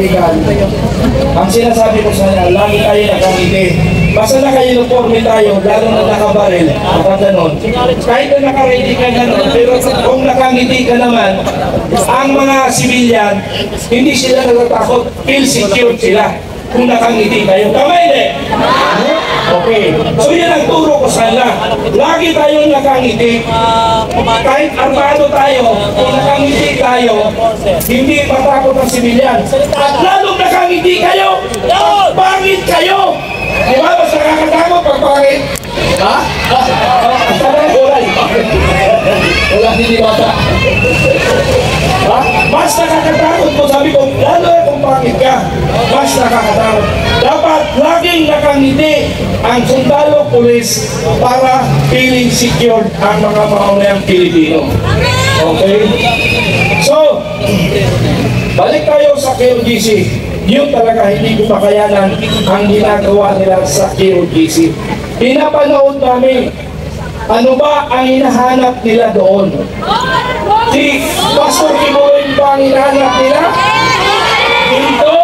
American, ang sinasabi ko sa kanya, lagi tayo nakangiti. Basta naka-uniforme tayo, lalo na nakabaril, kapag ganon. Kahit na naka-ready ka ganon, pero kung nakangiti ka naman, ang mga civilian, hindi sila natatakot, feel secure sila kung nakangiti kayo. Tama hindi? Okay. So yan ang turo ko sa kanila. Lagi tayong nakangiti. Kahit armado tayo, kung nakangiti tayo, hindi matakot ang civilian. At lalong nakangiti kayo, pangit kayo. Di ba? Mas nakakatakot pag pangit. Ha? Wala hindi bata. Ha? Mas nakakatakot mo, sabi ko, lalo kung pangit ka, mas nakakatakot. Dapat laging nakangiti ang sundalo, pulis para feeling secured ang mga maunayang Pilipino. Okay? So, balik tayo sa KOGC. Yun talaga hindi ko makayanan ang ginagawa nila sa KOGC. Pinapanood namin, ano ba ang hinahanap nila doon? Si Pastor Kibuloy ba ang hinahanap nila? Dito?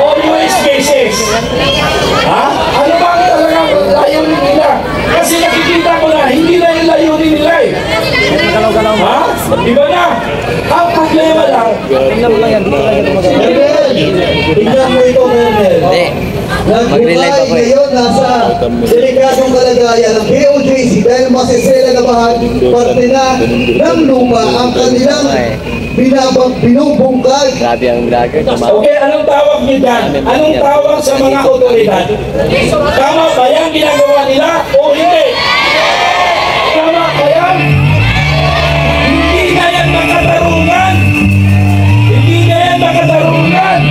O US bases? Ha? Ano ba ang talagang layunin nila? Kasi nakikita ko na, hindi na yung layunin nila eh. Ha? Diba na? Ang problema lang. Tingnan mo lang yan. Tingnan mo ito, Mernel. Nagbuhay ngayon nasa delikadong kalagayan ng KOJC dahil masisela na parte na ng lupa ang kanilang binubungkag. Grabe ang vlogger. Okay, anong tawag niyo dyan? Anong tawag sa mga otoridad? Tama ba yan ginagawa nila o hindi? Tama ba yan? Hindi na yan makatarungan. Hindi na yan makatarungan.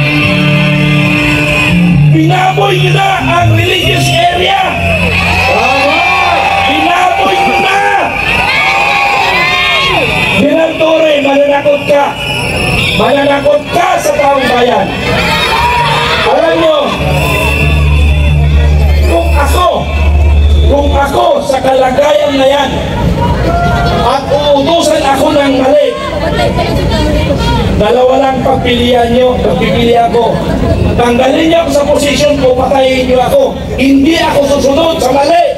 Binaboy nyo na ang religious area. Tama! Binaboy nyo na! General Torre, mananakot ka. Mananakot ka sa taong bayan. Alam nyo, kung ako sa kalagayan na yan at uutusan ako ng mali, dalawa lang pagpilian nyo, pagpipili ako. Tanggalin niyo ako sa posisyon ko, patayin niyo ako. Hindi ako susunod sa mali.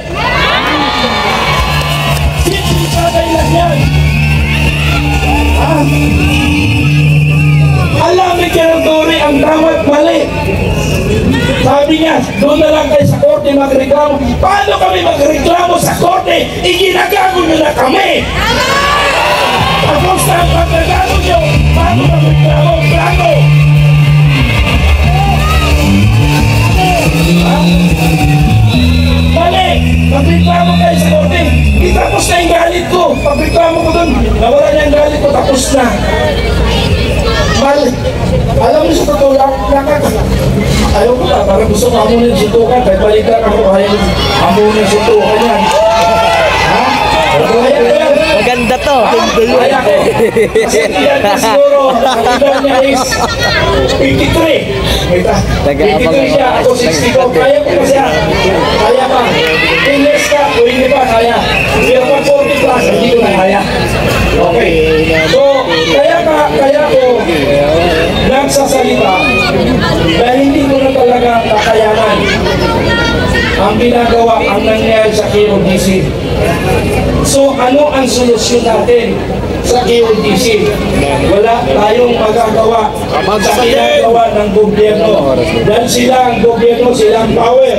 Sipagay lang yan. Alam ni General Torre ang tawat mali. Sabi niya, doon na lang kayo sa korte magreklamo. Paano kami magreklamo sa korte? Iginagago nyo na kami. Tapos na ang pagkagano nyo, paano magreklamo? Plano. Mali! Magreklamo kayo sa korte. Itapos na yung galit ko. Pagreklamo ko doon, nawala niya yung galit ko, tapos na. Mali. Alam mo sa totoo lang, ayaw ko na, parang gusto ko amunin yung suntukan, kahit balikan ako, ayaw amunin yung suntukan yan. Ha? Maganda to. Kaya ko. Kasi ilan na siguro, ang ilan niya is 53. 53 siya, ako 62. Kaya ko pa siya. Kaya pa. Inles ka, o hindi pa, kaya. Pero pag 40 plus, hindi ko na kaya. Okay. So, kaya ko nagsasalita dahil hindi ko na talaga kakayanan ang ginagawa, ang nangyayari sa KOGC. So, ano ang solusyon natin sa KOGC? Wala tayong magagawa sa ginagawa ng gobyerno. Dahil sila ang gobyerno, sila ang power.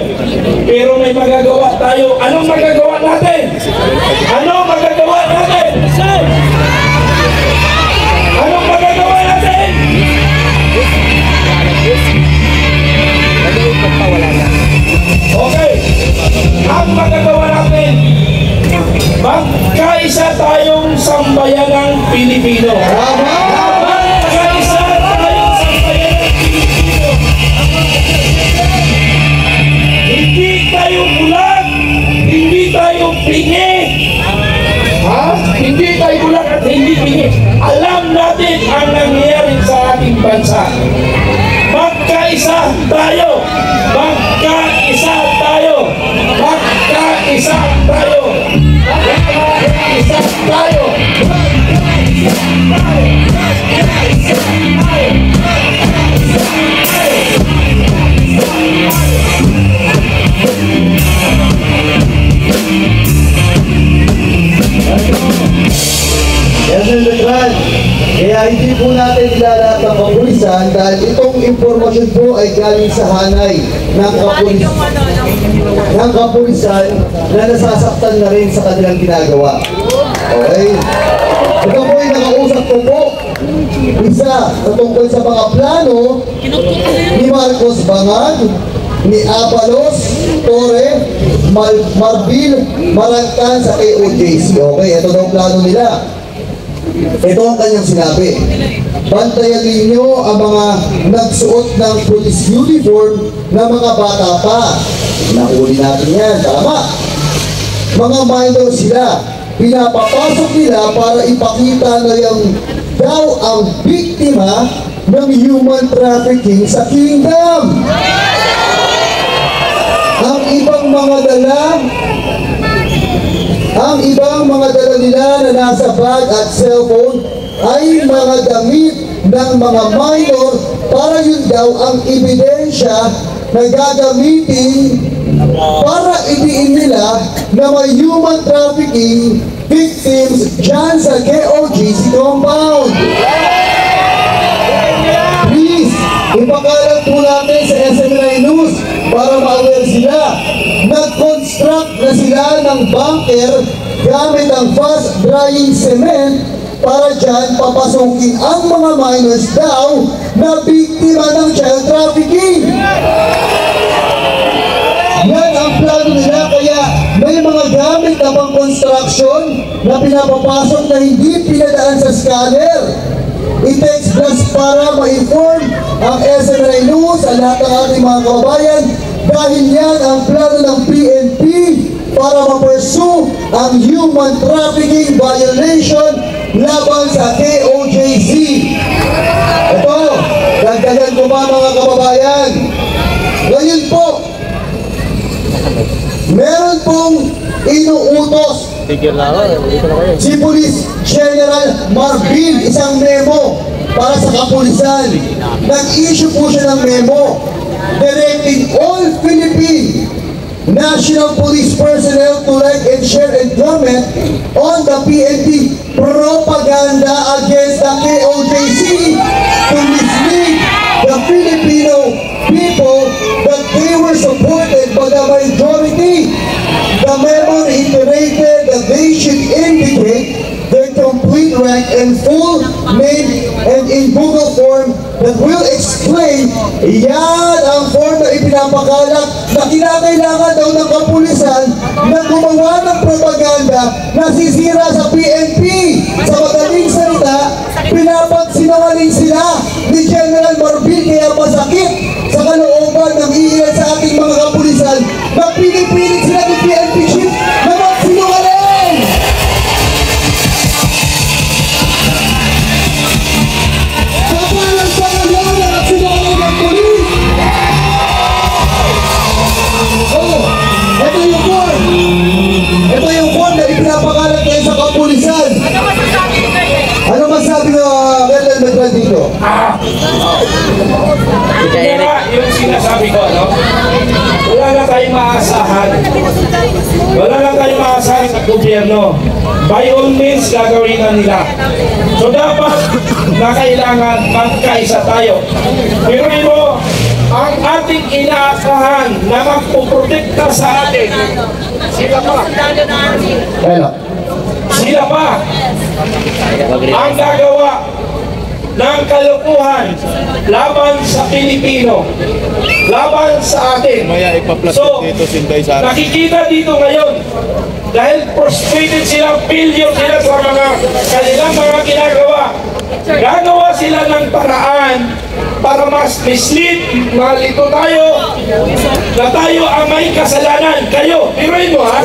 Pero may magagawa tayo. Anong magagawa natin? Anong magagawa natin? Anong magagawa natin? Okay. Ang magagawa natin, magkaisa tayong sambayanang Pilipino. Magkaisa tayong sambayanang Pilipino. Hindi tayo bulag, hindi tayo pingi. Ha? Hindi tayo bulag at hindi pingi. Alam natin ang nangyayari sa ating bansa. Magkaisa tayo. Magkaisa tayo. Magkaisa tayo. Magkaisa tayo. Magkaisa tayo. Kaya hindi po natin ilalat ng kapulisan dahil itong impormasyon po ay galing sa hanay ng kapulisan na nasasaktan na rin sa kanilang ginagawa. Okay? Ito po ay nakausap ko po isa sa tungkol sa mga plano ni Marcos Bangag, ni Abalos, Torre, Marbil, Marangkan sa KOJC. Okay, ito daw plano nila. Ito ang kanyang sinabi. Bantayan ninyo ang mga nagsuot ng police uniform na mga bata pa. Nahuli natin yan, tama. Mga minor sila. Pinapapasok nila para ipakita na yung daw ang biktima ng human trafficking sa kingdom. Ang ibang mga dala nila na nasa bag at cellphone ay mga damit ng mga minor para yun daw ang ebidensya na gagamitin para idiin nila na may human trafficking victims dyan sa KOJC compound. Please, ipakalat po natin sa SMNI News para ma-aware sila. Nag-construct na sila ng bunker gamit ang fast-drying cement para dyan papasukin ang mga minors daw na biktima ng child trafficking. Yan ang plano nila, kaya may mga gamit na pang construction na pinapapasok na hindi pinadaan sa scanner. It takes just para ma-inform ang SMNI News sa lahat ng ating mga kababayan dahil yan ang plano ng PNP para ma-pursue ang human trafficking violation laban sa KOJC. Ito, dagdagan ko pa mga kababayan. Ngayon po, meron pong inuutos si Police General Marbil isang memo para sa kapulisan. Nag-issue po siya ng memo directing all Philippine National Police personnel to like and share and comment on the PNP propaganda against the KOJC to mislead the Filipino people that they were supported by the majority. The memo reiterated that they should indicate their complete rank and full name and in Google form that will explain. Yan ang form na ipinapakalat na kinakailangan daw ng kapulisan na gumawa ng propaganda na sisira sa PNP. Sa madaling salita, pinapagsinungaling sila ni General Marbil, kaya masakit sa kalooban ng iilan sa ating mga kapulisan na pinipilit sila ni PNP chief na magsinungaling. Kapalan sa ngayon na nagsinungaling ng pulis. Ito yung form. Ito yung form na ipinapakalat kayo sa kapulisan. Ano masabi ng Colonel Medran dito? Yung sinasabi ko, no? Wala na tayong maasahan. Wala na tayong maasahan sa gobyerno. By all means, gagawin na nila. So dapat na kailangan magkaisa tayo. Pero mo, ang ating inaasahan na magpuprotekta sa atin, sila pa. Sila pa ang gagawa ng kalukuhan laban sa Pilipino, laban sa atin. So, nakikita dito ngayon, dahil frustrated sila, failure sila sa mga kanilang mga ginagawa, gagawa sila ng paraan para mas mislead, malito tayo, na tayo ang may kasalanan. Kayo, piruin mo ha?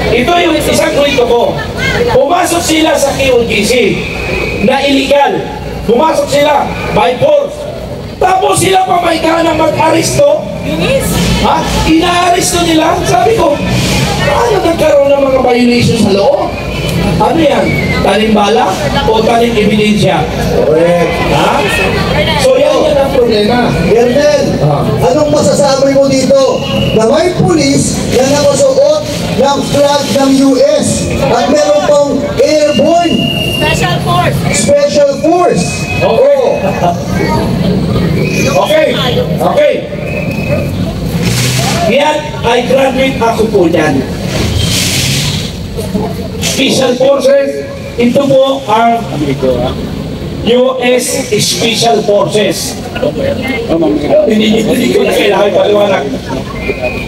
Ito yung isang kwento ko. Pumasok sila sa KOJC na illegal. Pumasok sila by force. Tapos sila pa may kanang mag-aristo. Ha? Ina-aristo nila. Sabi ko, paano nagkaroon ng mga violation sa loob? Ano yan? Talimbala o talim ebidensya? Correct. Ha? So yan ang problema. Colonel, anong masasabi mo dito na may pulis na nakasuot ng flag ng US at meron pong airborne Special Force. Special Force course. Okay. Okay. Okay. Yan ay graduate ako po dyan. Special Forces, ito po ang US Special Forces. Hindi ko na kailangan paliwanag.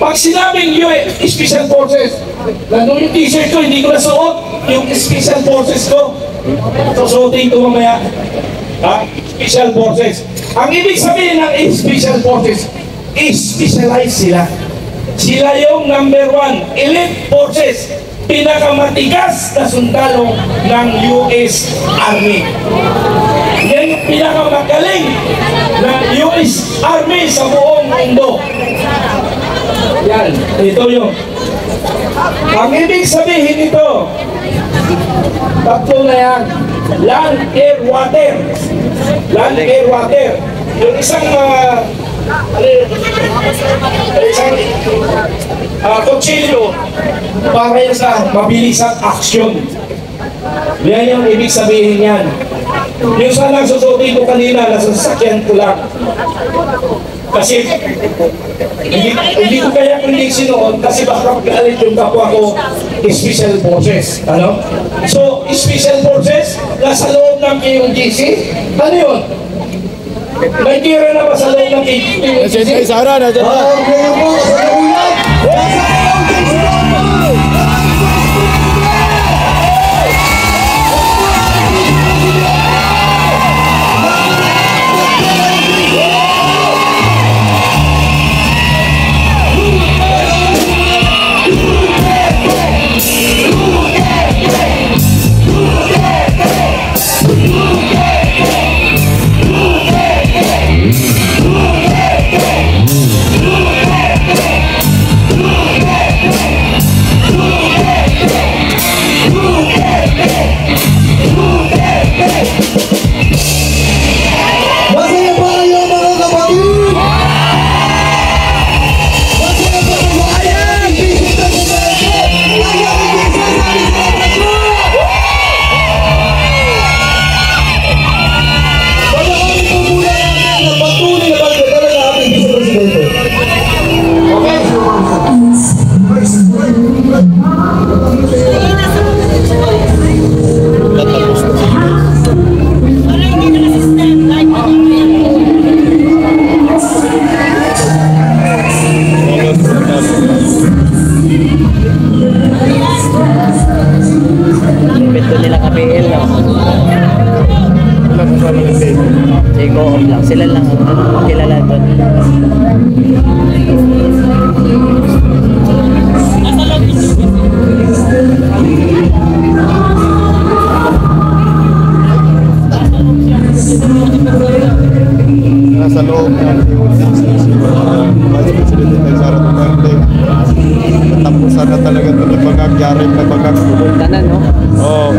Pag sinabing US Special Forces, nandun yung t-shirt ko, hindi ko nasuot yung Special Forces ko. Susuotin ko mamaya. Ha? Special Forces. Ang ibig sabihin ng Special Forces, specialize sila. Sila yung number 1, elite forces, pinakamatigas na sundalo ng US Army. Yan yung pinakamagaling na US Army sa buong mundo. Yan, ito yung. Ang ibig sabihin nito, tatlo na yan. Land, air, water. Land, air, water. Yung isang kutsilyo para yan sa mabilisang aksyon. Yan yung ibig sabihin yan. Yung sana susutin ko kanina, nasa sasakyan ko lang. Kasi hindi ko kaya kundi sinuot kasi baka galit yung kapwa ko Special Forces. Ano? So, Special Forces, nasa loob ng KUGC, ano yun? May tira na ba sa loob ng KUGC? Sara na dyan. Okay po, sa ulat. Masaya ba kayo mga kapatid? Masaya ba kayo? Ayan! Bisita ko ba ito? Ayan! Bisita sa ating kapatid! Pagkakalit po muna natin na patuloy na pagkakala na ating Vice Presidente. Pito nila KPL. Go off lang. Sila lang ang kilala doon. Nasa loob ng Vice President kay Sara Duterte. Tapusan na talaga ito ng bangag, yarin na bangag. Tanan, no? Oo.